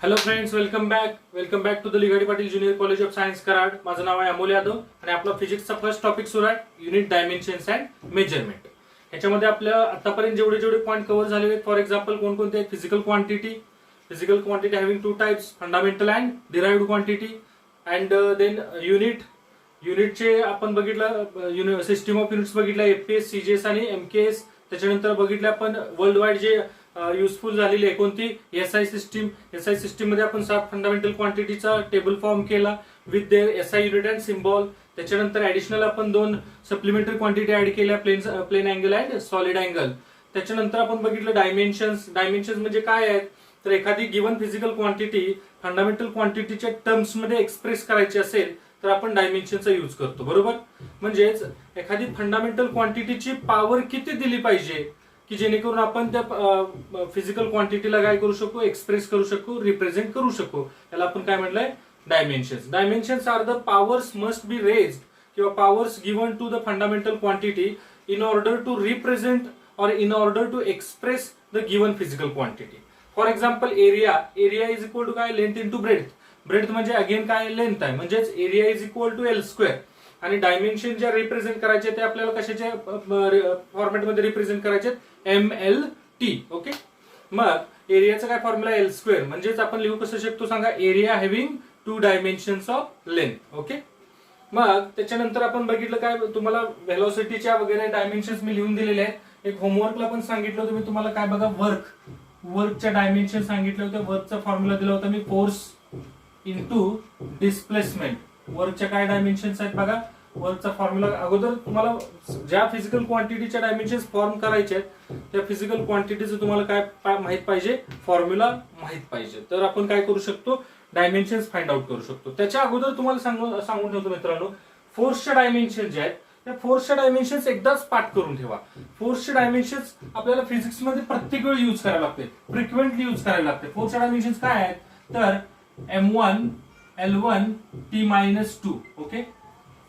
Hello friends, welcome back to the Ligadi Patil junior college of science Karad. माझं नाव आहे अमोल यादव आणि आपला फिजिक्सचा फर्स्ट टॉपिक सुरू आहे युनिट डायमेन्शन्स अँड मेजरमेंट. याच्यामध्ये आपल्या आतापर्यंत जेवढे पॉईंट कव्हर झालेले आहेत, फॉर एक्झाम्पल कोणकोणते आहेत? Physical quantity having two types, fundamental and derived quantity. And then युनिटचे आपण बघितलं, सिस्टीम ऑफ युनिट्स बघितलं, एफपीएस, सीजीएस आणि एमकेएस. त्याच्यानंतर बघितलं आपण वर्ल्ड वाईड जे युजफुल झालेली आहे कोणती, एसआय सिस्टीम मध्ये आपण 7 फंडामेंटल क्वांटिटीचा टेबल फॉर्म केला with their SI unit and symbol. त्याच्यानंतर ऍडिशनल आपण 2 सप्लिमेंटरी क्वांटिटी ऍड केल्या, plane angle and solid angle. त्याच्यानंतर आपण बघितलं डायमेन्शन्स म्हणजे काय आहेत, तर एखादी गिवन फिजिकल क्वांटिटी फंडामेंटल क्वांटिटीच्या टर्म्स मध्ये एक्सप्रेस करायची असेल तर आपण डायमेन्शनचा यूज करतो, बरोबर. म्हणजेच एखादी फंडामेंटल क्वांटिटीची पॉवर किती दिली पाहिजे की जेणेकरून आपण त्या फिजिकल क्वांटिटीला काय करू शकू, एक्सप्रेस करू शकू, रिप्रेझेंट करू शकू. याला आपण काय म्हटलंय, dimensions are the powers must be raised किंवा powers given to the fundamental quantity in order to represent or in order to express the given physical quantity. For example area is equal to काय, length into breadth म्हणजे again काय, length आहे, म्हणजेच area is equal to L square. आणि dimension ज्या represent करायचे ते आपल्याला कशाच्या फॉर्मॅटमध्ये रिप्रेझेंट करायचे, MLT. ओके. मग एरियाचा काय फॉर्म्युला, एल स्क्वेअर. म्हणजेच आपण लिहू कसं शकतो सांगा, area having 2 dimensions of length. Okay. मग त्याच्यानंतर आपण बघितलं काय, तुम्हाला व्हेलॉसिटीच्या वगैरे डायमेन्शन्स मी लिहून दिलेले आहेत. एक होमवर्कला पण सांगितलं होतं मी तुम्हाला, काय बघा, वर्कच्या डायमेन्शन सांगितले होते. वर्कचा फॉर्म्युला दिला होता मी, फोर्स इंटू डिस्प्लेसमेंट. वर्कच्या काय डायमेन्शन्स आहेत बघा, वर्कचा फॉर्म्युला. अगोदर तुम्हाला ज्या फिजिकल क्वांटिटीच्या डायमेन्शन्स फॉर्म करायचे आहेत त्या फिजिकल क्वांटिटीचं तुम्हाला काय माहित पाहिजे, फॉर्म्युला माहित पाहिजे. तर आपण काय करू शकतो, डायमेन्शन्स फाइंड आउट करू शकतो. त्याच्या अगोदर तुम्हाला सांगून ठेवतो मित्रांनो, फोर्सच्या डायमेन्शन जे आहेत त्या फोर्सच्या डायमेन्शन्स एकदाच पाठ करून ठेवा. फोर्सचे डायमेन्शन्स आपल्याला फिजिक्समध्ये प्रत्येक वेळी यूज करायला लागते, फ्रिक्वेंटली यूज करायला लागते. फोर्सच्या डायमेन्शन्स काय आहेत, तर M1 L1 T-2. ओके.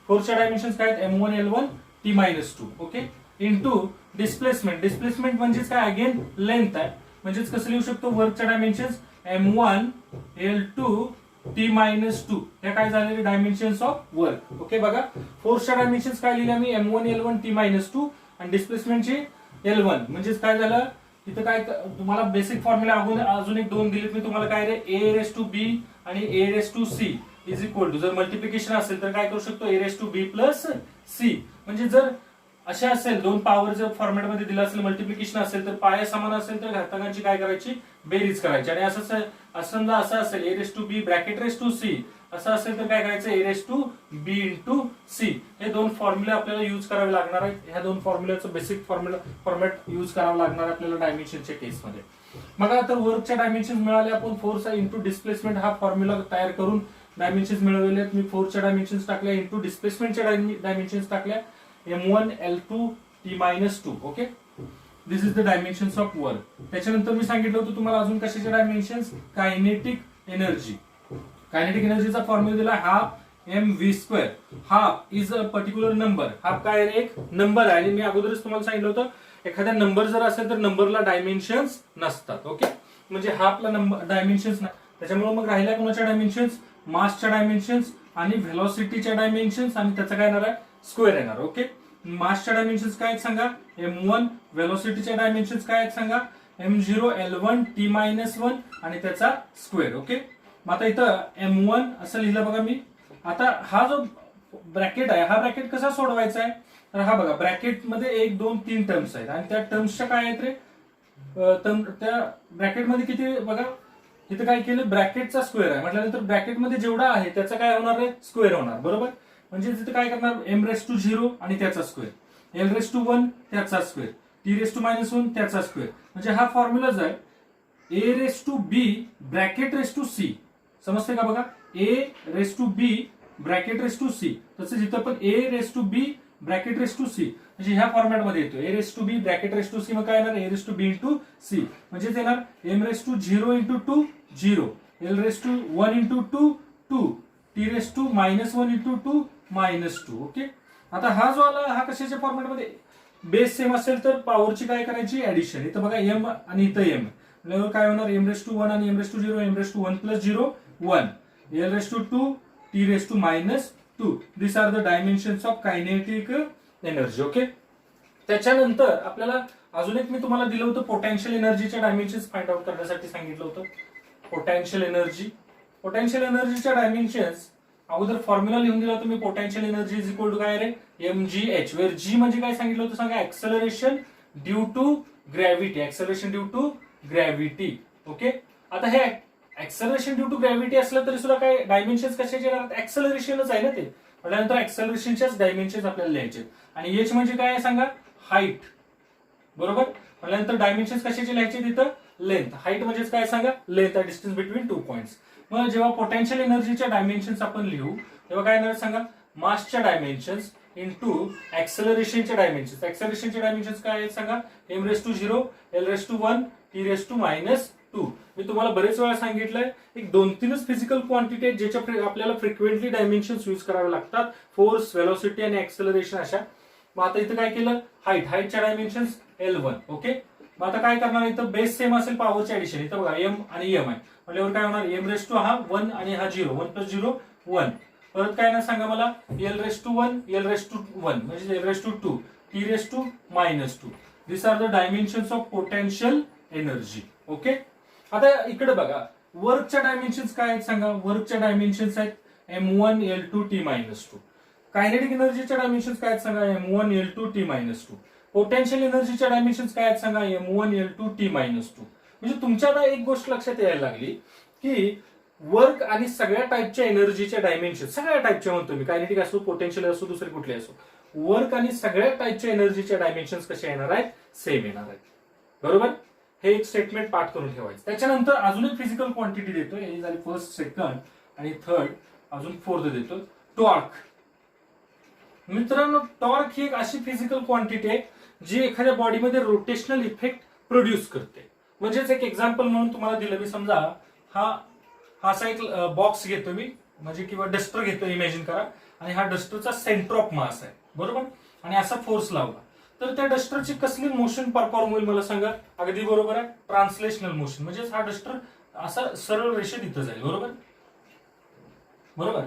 फोर्सच्या डायमेन्शन्स काय आहेत, M1 L1 T-2. Okay. Into displacement म्हणजेच काय, अगेन लेंथ आहे. म्हणजेच कसं लिहू शकतो, वर्कच्या डायमेन्शन्स M1 L2 T-2. हे काय झालेले डायमेन्शन्स ऑफ वर्क. ओके. बघा, फोर्सच्या डायमेन्शन्स काय लिहिले मी, M1 L1 T-2 आणि डिस्प्लेसमेंटची L1. म्हणजेच काय झालं, इथं काय तुम्हाला बेसिक फॉर्म्युला अजून एक 2 दिलेत मी तुम्हाला, काय रे, A रेस टू B आणि A raise to C is equal to, जर मल्टिप्लिकेशन असेल तर काय करू शकतो, A raise to B plus C. म्हणजे जर अशा असेल 2 पॉवर जर फॉर्मॅटमध्ये दिला असेल, मल्टिप्लिकेशन असेल तर पाया समान असेल तर घातांकांची काय करायची, बेरीज करायची. आणि असं समजा असं असेल, A raise to B bracket raise to C असं असेल तर काय करायचं, A raise to B into C. हे 2 फॉर्म्युले आपल्याला यूज करावे लागणार आहेत. ह्या 2 फॉर्म्युल्याचं बेसिक फॉर्मॅट यूज करावं लागणार आपल्याला डायमेन्शनच्या केसमध्ये. मग आता वर्कच्या डायमेन्शन मिळाले, आपण फोर्स इंटू डिस्प्लेसमेंट हा फॉर्म्युला तयार करून डायमेन्शन्स मिळवले आहेत. मी फोर्सच्या डायमेन्शन्स टाकल्या इंटू डिस्प्लेसमेंटच्या डायमेन्शन्स टाकल्या, M1 L2 T-2. Okay. This is the dimensions of work. त्याच्यानंतर मी सांगितलं होतं तुम्हाला अजून कशाचे डायमेन्शन्स, कायनेटिक एनर्जीचा फॉर्म्युला दिला, half mv². Half is a particular number. Half काय, एक नंबर आहे. आणि मी अगोदरच तुम्हाला सांगितलं होतं, एखादा नंबर जर असेल तर नंबरला डायमेन्शन्स नसतात. ओके. म्हणजे हाफला नंबर डायमेन्शन्स नाही. त्याच्यामुळे मग राहिल्या कोणाच्या डायमेन्शन्स, मासच्या डायमेन्शन्स आणि व्हेलॉसिटीच्या डायमेन्शन्स, आणि त्याचा काय येणार आहे, स्क्वेअर येणार. ओके. मासच्या डायमेन्शन्स काय आहेत सांगा, M1. व्हेलॉसिटीच्या डायमेन्शन्स काय आहेत सांगा, M0 L1 T-1 आणि त्याचा स्क्वेअर. ओके. मग आता इथं M1 असं लिहिलं बघा मी. आता हा जो ब्रॅकेट आहे, हा ब्रॅकेट कसा सोडवायचा आहे, तर हा बघा, ब्रॅकेट मध्ये 1 2 3 टर्म्स आहेत आणि त्या टर्म्सच्या काय आहेत रे, त्या ब्रॅकेटमध्ये किती बघा, इथं काय केलं, ब्रॅकेटचा स्क्वेअर आहे म्हटल्यानंतर ब्रॅकेटमध्ये जेवढा आहे त्याचा काय होणार आहे, स्क्वेअर होणार, बरोबर. म्हणजे तिथे काय करणार, M⁻0 आणि त्याचा स्क्वेअर, L⁻1 त्याचा स्क्वेअर, T⁻1 त्याचा स्क्वेअर. म्हणजे हा फॉर्म्युला जो आहे, A⁻B bracket raise to C. समजते का बघा, A⁻B bracket raise to C. तसंच इथं पण A⁻B bracket raise to C. म्हणजे ह्या फॉर्मॅटमध्ये येतो, A⁻B bracket raise to C. मग काय येणार, A⁻B इंटू C. म्हणजे येणार M⁻0 into 2 0, L⁻1 into 2 2, T⁻1 into 2 -2. Okay. आता हा जो आला, हा कशाच्या फॉर्मॅटमध्ये, बेस सेम असेल तर पॉवरची काय करायची, ऍडिशन. इथं बघा M आणि इथं M, म्हणल्यावर काय होणार एम रेस टू 1 आणि M raise to 0 M raise to 1 plus 0 1 L raise to 2 T raise to minus 2 this are the dimensions of kinetic energy. Okay. त्याच्यानंतर आपल्याला अजून एक मी तुम्हाला दिलं होतं पोटेन्शियल एनर्जीच्या डायमेन्शन्स फाइंड आउट करण्यासाठी सांगितलं होतं. पोटेन्शियल एनर्जीच्या डायमेन्शन्स अगोदर फॉर्म्युला लिहून दिला होता मी. Potential energy is equal to काय रे mgh, वेअर जी म्हणजे काय सांगितलं होतं सांगा acceleration due to gravity. Acceleration due to gravity. Okay. आता हे ऍक्सेलरेशन ड्यू टू ग्रॅव्हिटी असलं तरी सुद्धा काय डायमेन्शन्स कशाचे येणार ऍक्सेलरेशनच आहे ना ते. म्हटल्यानंतर ऍक्सेलरेशनच्याच डायमेन्शन्स आपल्याला लिहायचे. आणि एच म्हणजे काय आहे सांगा हाईट. बरोबर. म्हटल्यानंतर डायमेन्शन्स कशाचे लिहायचे तिथं लेंथ. हाईट म्हणजेच काय सांगा लेंथ आहे डिस्टन्स बिटवीन 2 पॉइंट्स. मग जेव्हा पोटेन्शियल एनर्जीच्या डायमेन्शन्स आपण लिहू तेव्हा काय येणार सांगा मासच्या डायमेन्शन्स इंटू ऍक्सेलरेशनच्या डायमेन्शन्स. ऍक्सेलरेशनचे डायमेन्शन्स काय आहेत सांगा M raise to 0 L raise to 1 T raise to minus 2. मी तुम्हाला बरेच वेळा सांगितलंय एक 2-3च फिजिकल क्वांटिटी आहेत ज्याच्या आपल्याला फ्रिक्वेंटली डायमेन्शन्स यूज करावे लागतात. फोर्स, व्हेलॉसिटी आणि ऍक्सेलरेशन अशा. मग आता इथं काय केलं हाईटच्या डायमेन्शन्स L1. ओके. मग आता काय करणार इथं बेस सेम असेल पॉवरचे ऍडिशन. इथं बघा एम आणि एम आहे म्हटल्यावर काय होणार एम रेस टू हा 1 आणि हा 0 1 प्लस 0 1. परत काय ना सांगा मला L raise to 1 L raise to 1 म्हणजे L raise to 2 T raise to minus 2. This are the dimensions of potential energy. Okay. आता इकडे बघा वर्कच्या डायमेन्शन्स काय आहेत सांगा. वर्कच्या डायमेन्शन्स आहेत m1 l2 t minus 2. Kinetic एनर्जीच्या डायमेन्शन्स काय आहेत सांगा m1 l2 t minus 2. Potential एनर्जीच्या डायमेन्शन्स काय आहेत सांगा m1 l2 t मायनस 2. म्हणजे तुमच्या आता एक गोष्ट लक्षात यायला लागली की वर्क आणि सगळ्या टाईपच्या एनर्जीच्या डायमेन्शन सगळ्या टाईपच्या म्हणतो मी कायनेटिक असो पोटेन्शियल असो दुसरे कुठले असो वर्क आणि सगळ्या टाईपच्या एनर्जीच्या डायमेन्शन्स कसे येणार आहेत सेम येणार आहेत. बरोबर. हे एक स्टेटमेंट पाठ करून ठेवायचं. त्याच्यानंतर अजून एक फिजिकल क्वांटिटी देतो. हे झाली फर्स्ट, सेकंड आणि थर्ड. अजून फोर्थ देतो टॉर्क. मित्रांनो टॉर्क ही एक अशी फिजिकल क्वांटिटी आहे जी एखाद्या बॉडीमध्ये रोटेशनल इफेक्ट प्रोड्यूस करते. म्हणजेच एक एक्झाम्पल म्हणून तुम्हाला दिलं मी. समजा हा असा एक बॉक्स घेतो मी म्हणजे किंवा डस्टर घेतो इमॅजिन करा आणि हा डस्टरचा सेंटर ऑफ मास आहे. बरोबर. आणि असा फोर्स लावला तर त्या डस्टरची कसली मोशन परफॉर्म होईल मला सांगा. अगदी बरोबर आहे ट्रान्सलेशनल मोशन. म्हणजेच हा डस्टर असा सरळ रेषेत इथं जाईल. बरोबर. बरोबर.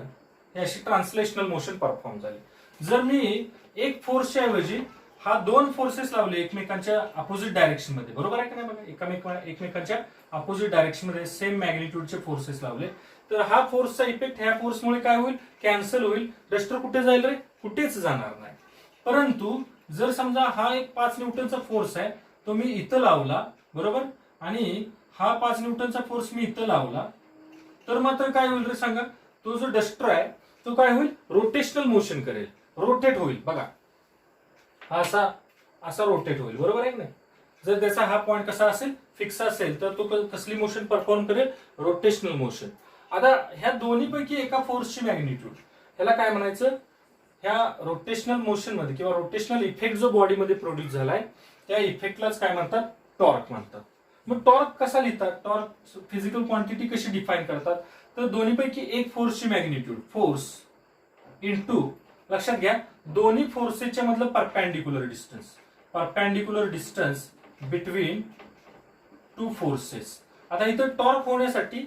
ही अशी ट्रान्सलेशनल मोशन परफॉर्म झाली. जर मी एक फोर्सच्या ऐवजी हा 2 फोर्सेस लावले एकमेकांच्या अपोजिट डायरेक्शन मध्ये. बरोबर आहे का नाही बघा. एकमेकांच्या अपोजिट डायरेक्शन मध्ये सेम मॅग्निट्यूडचे फोर्सेस लावले तर हा फोर्सचा इफेक्ट ह्या फोर्समुळे काय होईल कॅन्सल होईल. डस्टर कुठे जाईल रे कुठेच जाणार नाही. परंतु जर समजा हा एक 5 न्यूटनचा फोर्स आहे तो मी इथं लावला. बरोबर. आणि हा 5 न्यूटनचा फोर्स मी इथं लावला तर मात्र काय होईल रे सांगा. तो जो डस्टर आहे तो काय होईल रोटेशनल मोशन करेल. रोटेट होईल. बघा हा असा रोटेट होईल. बरोबर आहे की नाही. जर त्याचा हा पॉइंट कसा असेल फिक्स असेल तर तो कसली मोशन परफॉर्म करेल रोटेशनल मोशन. आता ह्या दोन्हीपैकी एका फोर्सची मॅग्निट्यूड ह्याला काय म्हणायचं ह्या रोटेशनल मोशन मध्ये किंवा रोटेशनल इफेक्ट जो बॉडीमध्ये प्रोड्यूस झालाय त्या इफेक्टलाच काय म्हणतात टॉर्क म्हणतात. मग टॉर्क कसा लिहितात. टॉर्क फिजिकल क्वांटिटी कशी डिफाईन करतात तर दोन्हीपैकी एक फोर्सची मॅग्निट्यूड फोर्स इंटू लक्षात घ्या दोन्ही फोर्सेसच्या मधलं परपेंडिक्युलर डिस्टन्स बिटवीन 2 फोर्सेस. आता इथं टॉर्क होण्यासाठी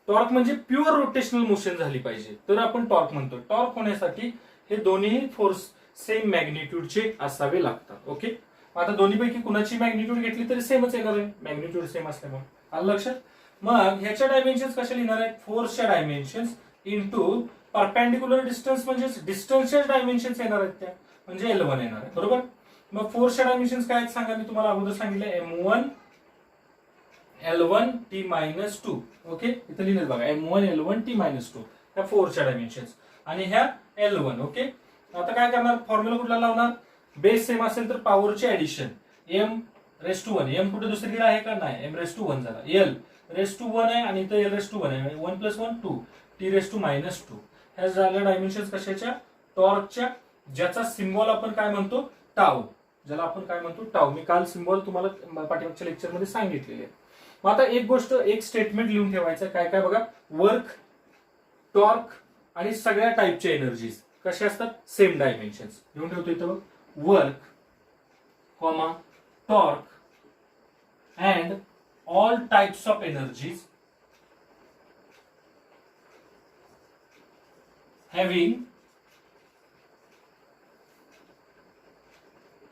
टॉर्क म्हणजे प्युअर रोटेशनल मोशन झाली पाहिजे तर आपण टॉर्क म्हणतो. टॉर्क होण्यासाठी हे दोन्ही फोर्स सेम मॅग्निट्यूडचे असावे लागतात. ओके. आता दोन्हीपैकी कुणाची मॅग्निट्यूड घेतली तरी सेमच येणार आहे मॅग्निट्यूड सेम असल्यामुळे. आलं लक्षात. मग ह्याच्या डायमेन्शन्स कशा लिहिणार आहेत फोर्सच्या डायमेन्शन्स इंटू परपेंडिक्युलर डिस्टन्स म्हणजे डिस्टन्सच्या डायमेन्शन्स येणार आहेत त्या म्हणजे L1 येणार आहे. बरोबर. मग फोर्सच्या डायमेन्शन्स काय आहेत सांगा. मी तुम्हाला अगोदर सांगितलं m1 l1 t minus 2. Okay. इथं लिहिलं बघा m1 l1 t मायनस 2 ह्या फोर्सच्या डायमेन्शन्स आणि ह्या L1. ओके. आता काय करणार फॉर्म्युला कुठला लावणार बेस सेम असेल तर पॉवरचे addition m raise to 1. m कुठे दुसरीकडे आहे का नाही m रेस टू 1 झाला. l रेस टू 1 आहे आणि इथं l रेस टू 1 आहे 1 plus 1 2 t raise to minus 2. ह्या झाल्या डायमेन्शन्स कशाच्या टॉर्कच्या ज्याचा सिम्बॉल आपण काय म्हणतो टाऊ. ज्याला आपण काय म्हणतो टाऊ. मी काल सिम्बॉल तुम्हाला पाठीमागच्या लेक्चरमध्ये सांगितलेले आहे. मग आता एक गोष्ट एक स्टेटमेंट लिहून ठेवायचं काय काय बघा वर्क टॉर्क आणि सगळ्या टाईपच्या एनर्जीज कशा असतात सेम डायमेन्शन्स लिहून ठेवतो इथं work comma torque and all types of energies having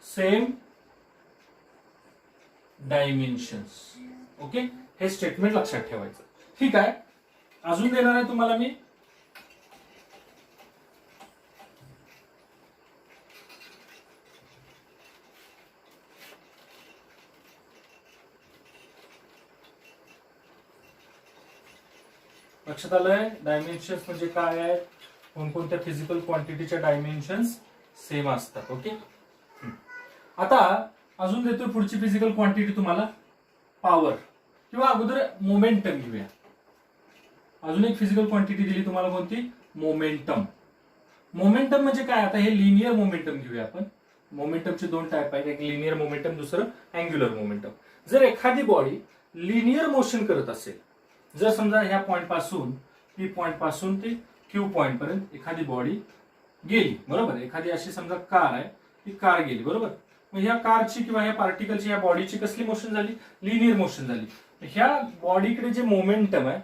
same dimensions. Okay, हे स्टेटमेंट लक्षात ठेवायचं. ठीक आहे, अजून देणार आहे तुम्हाला मी लक्षात आलंय. डायमेन्शन्स म्हणजे काय आहे, कोणकोणत्या फिजिकल क्वांटिटीच्या डायमेन्शन्स सेम असतात. ओके, आता अजून देतोय पुढची फिजिकल क्वांटिटी तुम्हाला पॉवर, किंवा अगोदर मोमेंटम घेऊया. अजून एक फिजिकल क्वांटिटी दिली तुम्हाला, कोणती, मोमेंटम. मोमेंटम म्हणजे काय, आता हे लिनियर मोमेंटम घेऊया आपण. मोमेंटमचे दोन टाइप आहेत, एक लिनियर मोमेंटम, दुसरं अँग्युलर मोमेंटम. जर एखादी बॉडी लिनियर मोशन करत असेल, जर समजा ह्या पॉइंट पासून पी पॉइंट पासून ते क्यू पॉइंट पर्यंत एखादी बॉडी गेली, बरोबर, एखादी अशी समजा कार आहे, ती कार गेली, बरोबर. मग ह्या कारची किंवा ह्या पार्टिकलची, ह्या बॉडीची कसली मोशन झाली, लिनियर मोशन झाली. ह्या बॉडीकडे जे मोमेंटम आहे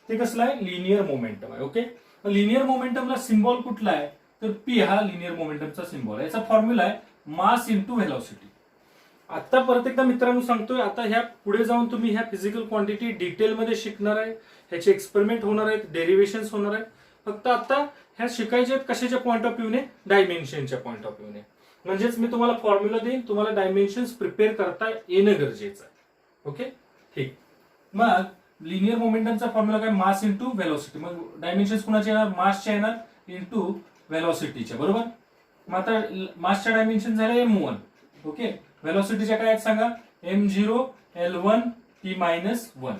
ते कसलं आहे, लिनियर मोमेंटम आहे. ओके, लिनियर मोमेंटमला सिम्बॉल कुठला आहे, तर पी हा लिनियर मोमेंटमचा सिम्बॉल आहे. याचा फॉर्म्युला आहे मास इंटू व्हेलॉसिटी. आता परत एकदा मित्रांनो सांगतोय, आता ह्या पुढे जाऊन तुम्ही ह्या फिजिकल क्वांटिटी डिटेलमध्ये शिकणार आहे, ह्याचे एक्सपेरिमेंट होणार आहेत, डेरिव्हेशन्स होणार आहेत. फक्त आता ह्या शिकायचे आहेत कशाच्या पॉईंट ऑफ व्ह्यूने, डायमेन्शनच्या पॉईंट ऑफ व्ह्यूने. म्हणजेच मी तुम्हाला फॉर्म्युला देईन, तुम्हाला डायमेन्शन्स प्रिपेअर करता येणं गरजेचं आहे. ओके, ठीक. मग लिनियर मोमेंटमचा फॉर्म्युला काय, मास इंटू व्हेलॉसिटी. मग डायमेन्शन्स कुणाचे येणार, मासच्या येणार इंटू व्हेलॉसिटीच्या, बरोबर. मग आता मासच्या डायमेन्शन झाले m1. ओके, व्हेलॉसिटीच्या काय आहेत सांगा, m0 l1 t-1.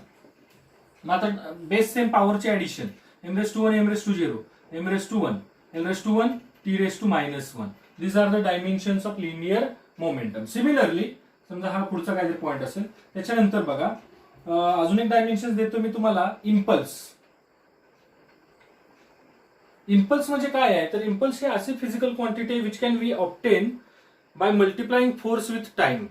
मग आता बेस सेम पॉवरचे addition, m⁻⁴ m⁻�0 m⁻⁴ l⁻⁴ t⁻⁻�1. These are the dimensions of linear momentum. Similarly, समजा हा पुढचा काहीतरी पॉइंट असेल, त्याच्यानंतर बघा अजून एक डायमेन्शन देतो मी तुम्हाला, इम्पल्स. इम्पल्स म्हणजे काय आहे, तर इम्पल्स हे असे physical quantity which can be obtain bye multiplying force with time.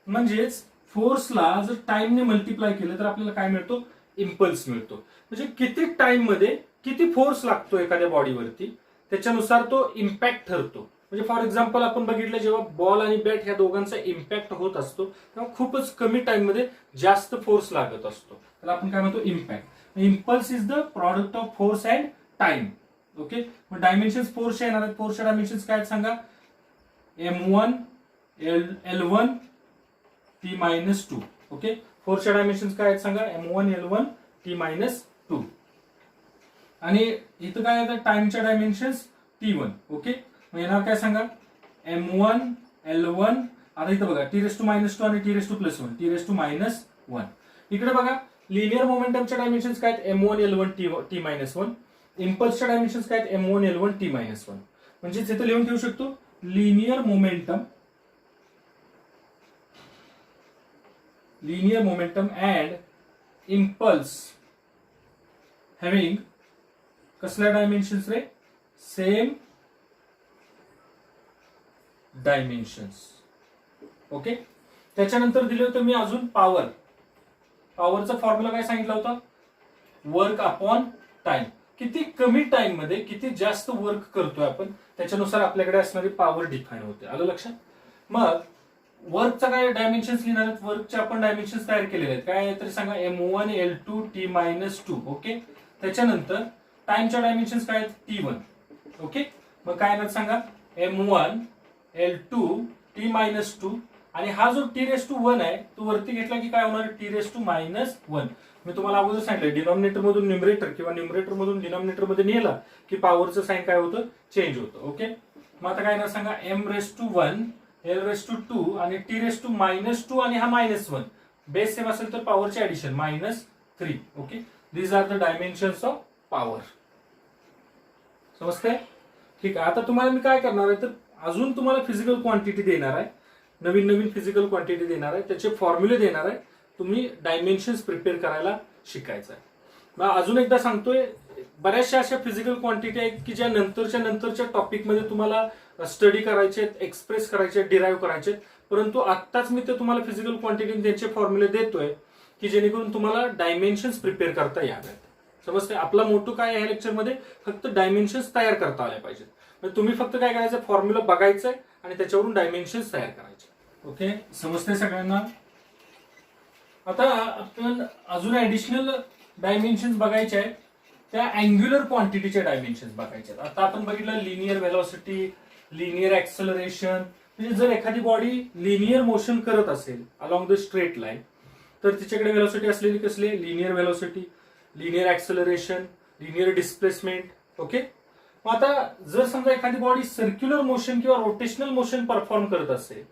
म्हणजेच फोर्सला जर टाइमने मल्टिप्लाय केलं तर आपल्याला काय मिळतो, इम्पल्स मिळतो. म्हणजे किती टाइम मध्ये किती फोर्स लागतो एखाद्या बॉडीवरती, त्याच्यानुसार तो इम्पॅक्ट ठरतो. म्हणजे फॉर एक्झाम्पल आपण बघितलं, जेव्हा बॉल आणि बॅट ह्या दोघांचा इम्पॅक्ट होत असतो तेव्हा खूपच कमी टाइम मध्ये जास्त फोर्स लागत असतो, त्याला आपण काय म्हणतो, impact. Impulse is the product of force and time. Okay, मग डायमेन्शन्स फोर्सच्या येणार आहेत. फोर्सच्या डायमेन्शन्स काय आहेत सांगा, m1 l1 t-2. ओके, फोर्सच्या डायमेन्शन्स काय आहेत सांगा, m1 l1 t-2. आणि इथं काय येतात, टाइमच्या डायमेन्शन्स t1. ओके, मग येणार काय सांगा, m1 l1. आता इथं बघा t⁻⁻² आणि t⁻+1 t⁻⁻1. इकडे बघा लिनियर मोमेंटमच्या डायमेन्शन्स काय आहेत, m1 l1 t-1. इम्पल्सच्या डायमेन्शन्स काय आहेत, m1 l1 t-1. म्हणजे इथं लिहून ठेवू शकतो, linear momentum and impulse having कसल्या डायमेन्शन्स रे, सेम डायमेन्शन्स. ओके, त्याच्यानंतर दिले होते मी अजून पॉवर. पॉवरचा फॉर्म्युला काय सांगितला होता, वर्क अपॉन टाइम. किती कमी टाइम मध्ये किती जास्त वर्क करतोय आपण, त्याच्यानुसार आपल्याकडे असणारी पॉवर डिफाईन होते. आलं लक्षात. मग वर्कचा काय डायमेन्शन्स लिहिणार आहेत, वर्कचे आपण डायमेन्शन्स तयार केलेले आहेत. काय तरी सांगा, m1 l2 t-2. ओके, त्याच्यानंतर टाइमच्या डायमेन्शन्स काय आहेत, t1. ओके, मग काय येणार सांगा, m1 l2 t-2. आणि हा जो t⁻1 आहे तो वरती घेतला की काय होणार, t⁻⁻1. मी तुम्हाला अगोदर सांगितलं, डिनॉमिनेटर मधून न्यूमरेटर किंवा न्यूमरेटर मधून डिनॉमिनेटर मध्ये नेला की पॉवरचं साइन काय होतं, चेंज होतं. ओके, मग आता काय येणार सांगा, m⁻⁴ l⁻² आणि t⁻⁻2 आणि हा -1. बेस सेम असेल तर पॉवरचे addition -3. Okay, these are the dimensions of power. समजतंय. ठीक आहे, आता तुम्हाला मी काय करणार आहे, तर अजून तुम्हाला फिजिकल क्वांटिटी देणार आहे, नवीन फिजिकल क्वांटिटी देणार आहे, त्याचे फॉर्म्युले देणार आहे. तुम्ही डायमेन्शन्स प्रिपेअर करायला शिकायचं आहे. मग अजून एकदा सांगतोय, बऱ्याचशा अशा फिजिकल क्वांटिटी आहेत की ज्या नंतरच्या टॉपिकमध्ये तुम्हाला स्टडी करायचे आहेत, एक्सप्रेस करायचे आहेत, डिराईव्ह करायचे आहेत. परंतु आत्ताच मी ते तुम्हाला फिजिकल क्वांटिटी त्यांचे फॉर्म्युले देतोय. की जेणेकरून तुम्हाला डायमेन्शन्स प्रिपेअर करता याव्यात. समजते. आपला मोटो काय आहे या लेक्चरमध्ये, फक्त डायमेन्शन्स तयार करता आले पाहिजेत. म्हणजे तुम्ही फक्त काय करायचं, फॉर्म्युला बघायचंय आणि त्याच्यावरून डायमेन्शन्स तयार करायचे. ओके, समजते सगळ्यांना. आता आपण अजून ऍडिशनल डायमेन्शन्स बघायचे आहेत, त्या अँग्युलर क्वांटिटीच्या डायमेन्शन्स बघायचे आहेत. आता आपण बघितलं लिनियर व्हेलॉसिटी, लिनियर ऍक्सेलरेशन. म्हणजे जर एखादी बॉडी लिनियर मोशन करत असेल अलॉंग द स्ट्रेट लाईन, तर तिच्याकडे व्हेलॉसिटी असलेली कसली, linear velocity, linear acceleration, linear displacement. Okay. मग आता जर समजा एखादी बॉडी सर्क्युलर मोशन किंवा रोटेशनल मोशन परफॉर्म करत असेल,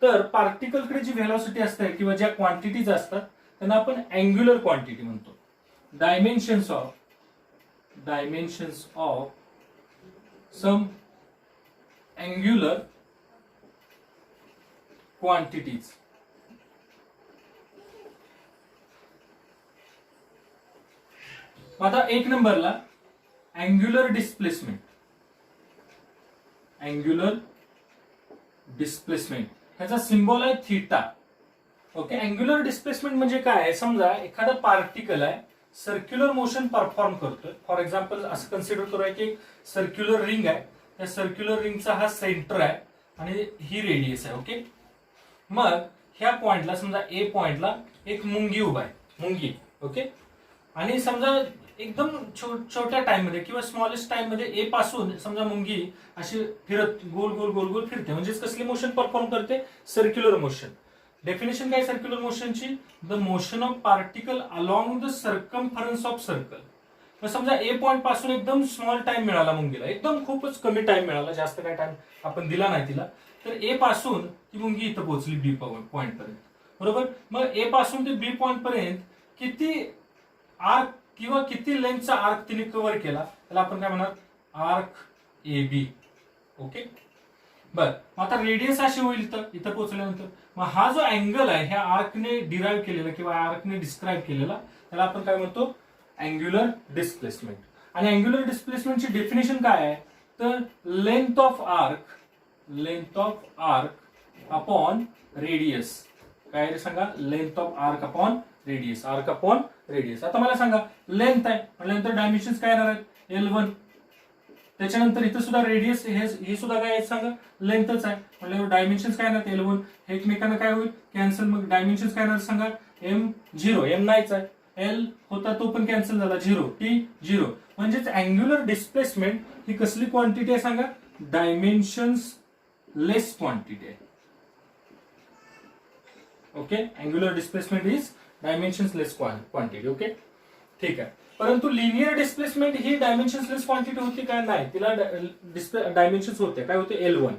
तर पार्टिकलकडे जी व्हेलॉसिटी असते किंवा ज्या क्वांटिटीज असतात त्यांना आपण अँग्युलर क्वांटिटी म्हणतो. Dimensions of some angular quantities. आता एक नंबरला अँग्युलर डिस्प्लेसमेंट. अँग्युलर डिस्प्लेसमेंट ह्याचा सिम्बॉल आहे थीटा. ओके. अँग्युलर डिस्प्लेसमेंट म्हणजे काय आहे, समजा एखादा पार्टिकल आहे सर्क्युलर मोशन परफॉर्म करतोय. फॉर एक्झाम्पल असं कन्सिडर करूया की सर्क्युलर रिंग आहे, त्या सर्क्युलर रिंगचा हा सेंटर आहे आणि ही रेडियस आहे. ओके. मग ह्या पॉइंटला समजा ए पॉइंटला एक मुंगी उभा आहे, मुंगी. ओके. आणि समजा एकदम छोट्या टाइम मध्ये किंवा स्मॉलेस्ट टाइम मध्ये ए पासून समजा मुंगी अशी फिरत गोल गोल गोल गोल फिरते, म्हणजेच कसली मोशन परफॉर्म करते, सर्क्युलर मोशन. डेफिनेशन काय सर्क्युलर मोशनची, the motion of particle along the circumference of circle. मग समजा ए पॉइंट पासून एकदम स्मॉल टाइम मिळाला मुंगीला, एकदम खूपच कमी टाइम मिळाला, जास्त काय टाइम आपण दिला नाही तिला, तर ए पासून ती मुंगी इथं पोहोचली बी पॉइंट पर्यंत. बरोबर. मग ए पासून ते बी पॉइंट पर्यंत किती आर्क किंवा किती लेंथचा आर्क तिने कव्हर केला, त्याला आपण काय म्हणणार, आर्क ए बी. ओके. बर. आता रेडियस अशी होईल इथं पोहोचल्यानंतर. मग हा जो अँगल आहे ह्या आर्कने डिराईव्ह केलेला किंवा आर्कने डिस्क्राईब केलेला, त्याला आपण काय म्हणतो, अँग्युलर डिस्प्लेसमेंट. आणि अँग्युलर डिस्प्लेसमेंटची डेफिनेशन काय आहे, तर length of arc upon radius. काय सांगा, length of arc upon radius. Arc upon radius. आता मला सांगा लेंथ आहे म्हटल्यानंतर डायमेन्शन्स काय येणार आहेत, L1. त्याच्यानंतर इथं सुद्धा रेडियस हे सुद्धा काय आहे सांगा, लेंथच आहे म्हटल्यावर डायमेन्शन्स काय येणार, L1. हे एकमेकांना काय होईल, कॅन्सल. मग डायमेन्शन्स काय येणार सांगा, M0. M नाहीच आहे, L होता तो पण कॅन्सल झाला, 0. T 0. म्हणजेच अँग्युलर डिस्प्लेसमेंट ही कसली क्वांटिटी आहे सांगा, डायमेन्शन्स लेस क्वांटिटी आहे. Okay. Angular displacement is dimensions less quantity. Okay. ठीक आहे. परंतु लिनियर डिस्प्लेसमेंट ही डायमेन्शन्स लेस क्वांटिटी होती काय, नाही, तिला डायमेन्शन्स होते, काय होते, L1.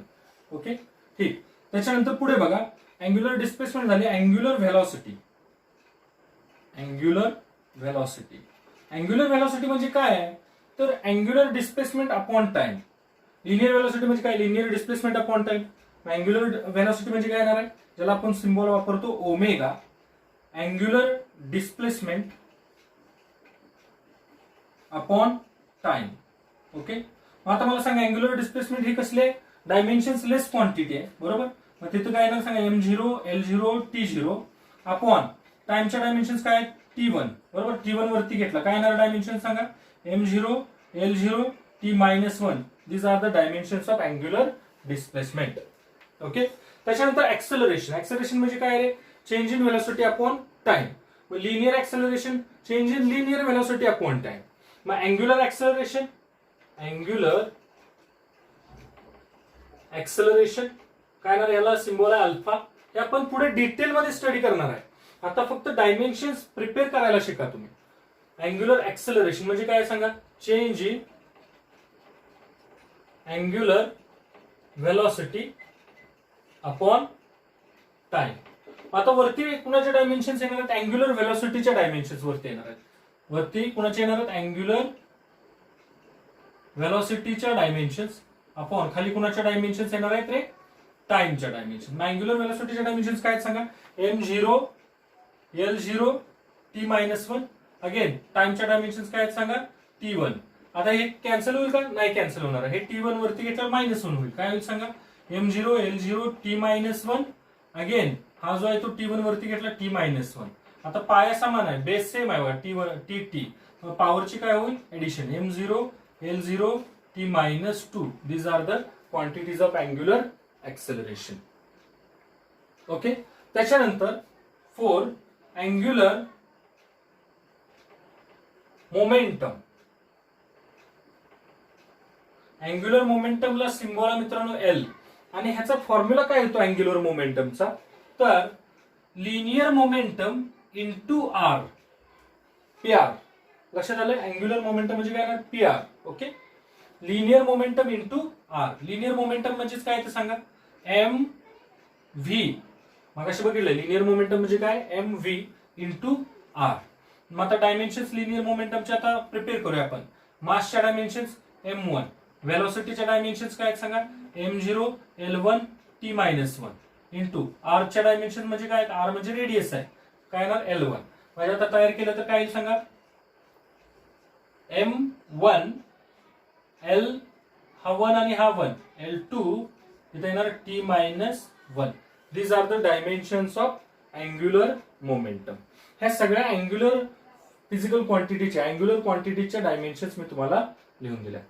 ओके. ठीक. त्याच्यानंतर पुढे बघा, अँग्युलर डिस्प्लेसमेंट झाली अँग्युलर व्हेलॉसिटी. अँग्युलर व्हेलॉसिटी म्हणजे काय आहे, तर angular displacement upon time. Linear velocity म्हणजे काय, linear displacement upon time. Angular velocity म्हणजे काय येणार आहे, ज्याला आपण सिम्बॉल वापरतो omega, angular displacement upon time. Okay. मग आता मला सांगा अँग्युलर डिस्प्लेसमेंट ही कसले, डायमेन्शन्स लेस क्वांटिटी आहे. बरोबर. मग तिथं काय येणार सांगा, M0 L0 T0 upon टाइमच्या dimensions काय आहेत, T1. बरोबर. T1 वरती घेतला, काय येणार डायमेन्शन सांगा, M0 L0 T-1. These are the dimensions of angular displacement. Okay. त्याच्यानंतर ऍक्सेलरेशन म्हणजे काय रे, change in velocity upon time. Linear acceleration, change in linear velocity upon time. मग अँग्युलर ऍक्सेलरेशन काय येणार, याला सिम्बॉल आहे अल्फा. हे आपण पुढे डिटेल मध्ये स्टडी करणार आहे. आता फक्त डायमेन्शन्स प्रिपेअर करायला शिका तुम्ही. अँग्युलर ऍक्सेलरेशन म्हणजे काय सांगा, change in angular velocity upon time. आता वरती कुणाच्या डायमेन्शन्स येणार आहेत, अँग्युलर व्हेलॉसिटीच्या डायमेन्शन्स वरती येणार आहेत. वरती कुणाचे येणार आहेत, अँग्युलर व्हेलॉसिटीच्या डायमेन्शन्स अपॉन खाली कुणाच्या डायमेन्शन्स येणार आहेत रे, टाइमच्या डायमेन्शन. अँग्युलर व्हेलॉसिटीच्या डायमेन्शन्स काय सांगा, M0 L0 T-1. Again टाइमच्या dimensions काय आहेत सांगा, T1. आता हे कॅन्सल होईल का, नाही कॅन्सल होणार. हे T1 वरती घेतल्यावर -1 होईल, काय होईल सांगा, M0 L0 T-1. अगेन हा जो आहे तो T1 वरती घेतला T-1. आता पाया समान आहे, बेस सेम आहे, टी पॉवरची काय होईल addition, m0 l0 t-2 these are the quantities of angular acceleration. Okay. त्याच्यानंतर 4 अँग्युलर मोमेंटम. अँग्युलर मोमेंटमला सिम्बॉल आहे मित्रांनो एल, आणि ह्याचा फॉर्म्युला काय येतो अँग्युलर मोमेंटमचा, तर linear momentum into R, PR. लक्षात आलं, अँग्युलर मोमेंटम म्हणजे काय, PR. Okay. Linear momentum into R. Linear momentum म्हणजेच काय ते सांगा, एम व्ही. मगाशी बघितलं लिनियर मोमेंटम म्हणजे काय, एम व्ही इंटू आर. मग आता डायमेन्शन्स लिनियर मोमेंटमचे आता प्रिपेअर करूया आपण. मासच्या डायमेन्शन्स m1, व्हेलॉसिटीच्या डायमेन्शन्स काय सांगा, m0 l1 t-1 इंटू आरच्या डायमेन्शन म्हणजे काय, आर म्हणजे रेडियस आहे, काय ना l1. म्हणजे आता तयार केलं तर काय सांगा, m1 l हा 1 आणि हा 1, l2 इथे येणार t-1. These are the dimensions of angular momentum. ह्या सगळ्या अँग्युलर फिजिकल क्वांटिटीच्या, अँग्युलर क्वांटिटीच्या डायमेन्शन्स मी तुम्हाला लिहून दिल्या.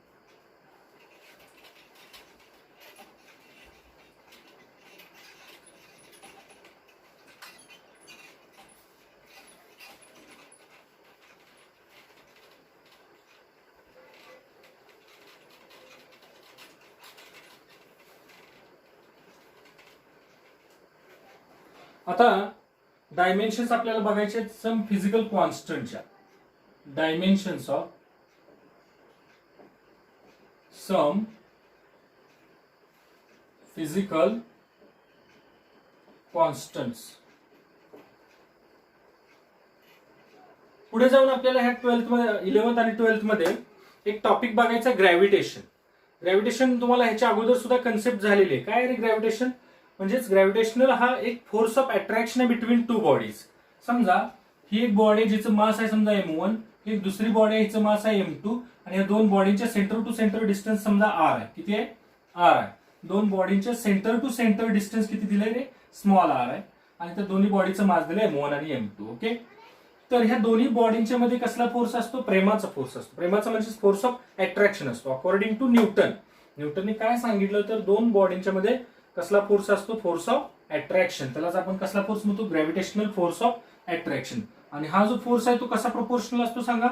आता डायमेन्शन्स आपल्याला बघायचे सम फिजिकल कॉन्स्टंटच्या. Dimensions of some physical constants. पुढे जाऊन आपल्याला ह्या 11th आणि 12th मध्ये एक टॉपिक बघायचा, ग्रॅव्हिटेशन. ग्रॅव्हिटेशन तुम्हाला ह्याच्या अगोदर सुद्धा कन्सेप्ट झालेली आहे. काय रे ग्रॅव्हिटेशन, म्हणजेच ग्रॅव्हिटेशनल हा एक फोर्स ऑफ अट्रॅक्शन आहे बिटवीन टू बॉडीज. समजा ही एक बॉडी जिचं मास आहे समजा m1, एक दुसरी बॉडी आहे हिचं मास आहे m2, आणि या दोन बॉडींच्या सेंटर टू सेंटर डिस्टन्स समजा r आहे. किती आहे, r आहे. दोन बॉडींच्या सेंटर टू सेंटर डिस्टन्स किती दिलंय रे, स्मॉल r आहे, आणि त्या दोन्ही बॉडीचं मास दिलंय m1 आणि m2. ओके. तर ह्या दोन्ही बॉडींच्या मध्ये कसला फोर्स असतो, प्रेमाचा फोर्स असतो. प्रेमाचा म्हणजे फोर्स ऑफ अट्रॅक्शन असतो. अकॉर्डिंग टू न्यूटन, न्यूटनने काय सांगितलं, तर दोन बॉडींच्या मध्ये कसला फोर्स असतो, फोर्स ऑफ अट्रॅक्शन. त्यालाच आपण कसला फोर्स म्हणतो, ग्रॅव्हिटेशनल फोर्स ऑफ अट्रॅक्शन. आणि हा जो फोर्स आहे तो कसा प्रोपोर्शनल असतो सांगा,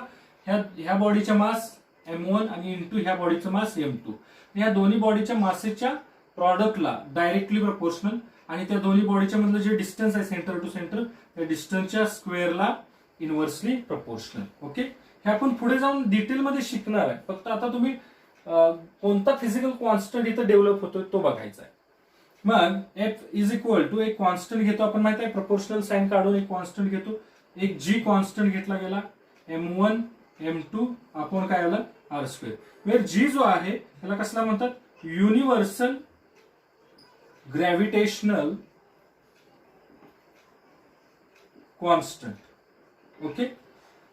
ह्या बॉडीचा मास m1 आणि इंटू ह्या बॉडीचा मास m2. ह्या दोन्ही बॉडीच्या मासेच्या प्रॉडक्टला डायरेक्टली प्रोपोर्शनल, आणि त्या दोन्ही बॉडीच्या मधलं जे डिस्टन्स आहे सेंटर टू सेंटर, त्या डिस्टन्सच्या स्क्वेअरला इनव्हर्सली प्रोपोर्शनल. ओके. हे आपण पुढे जाऊन डिटेलमध्ये शिकणार आहे. फक्त आता तुम्ही कोणता फिजिकल कॉन्स्टंट इथं डेव्हलप होतोय तो बघायचा आहे. मग एफ इज इक्वल टू एक कॉन्स्टंट घेतो आपण, माहिती आहे प्रोपोर्शनल साइन काढून एक कॉन्स्टंट घेतो. एक जी कॉन्स्टंट घेतला गेला, m1 m2 आपण काय आलं r स्क्वेअर. वेर जी जो आहे त्याला कसला म्हणतात, युनिव्हर्सल ग्रॅव्हिटेशनल कॉन्स्टंट. ओके.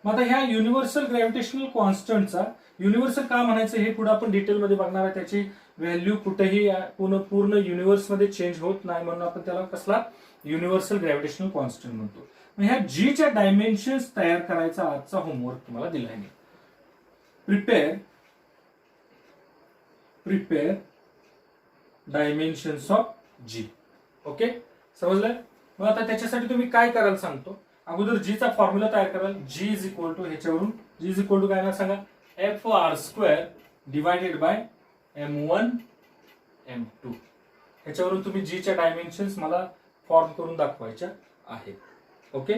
मग आता ह्या युनिव्हर्सल ग्रॅव्हिटेशनल कॉन्स्टंटचा युनिव्हर्सल का म्हणायचं हे पुढे आपण डिटेलमध्ये बघणार आहे. त्याची व्हॅल्यू कुठेही पूर्ण युनिव्हर्स मध्ये चेंज होत नाही, म्हणून आपण त्याला कसला युनिव्हर्सल ग्रॅव्हिटेशनल कॉन्स्टंट म्हणतो. मग ह्या जी च्या डायमेन्शन्स तयार करायचा आजचा होमवर्क तुम्हाला दिला आहे. Prepare dimensions of G. Okay, समजलं. मग आता त्याच्यासाठी तुम्ही काय कराल सांगतो. अगोदर जी चा फॉर्म्युला तयार कराल. जी इज इक्वल टू ह्याच्यावरून जी इज इक्वल टू काय ना सांगा, F R square divided by m1 m2. ह्याच्यावरून तुम्ही जी च्या डायमेन्शन्स मला फॉर्म करून दाखवायच्या आहेत. ओके.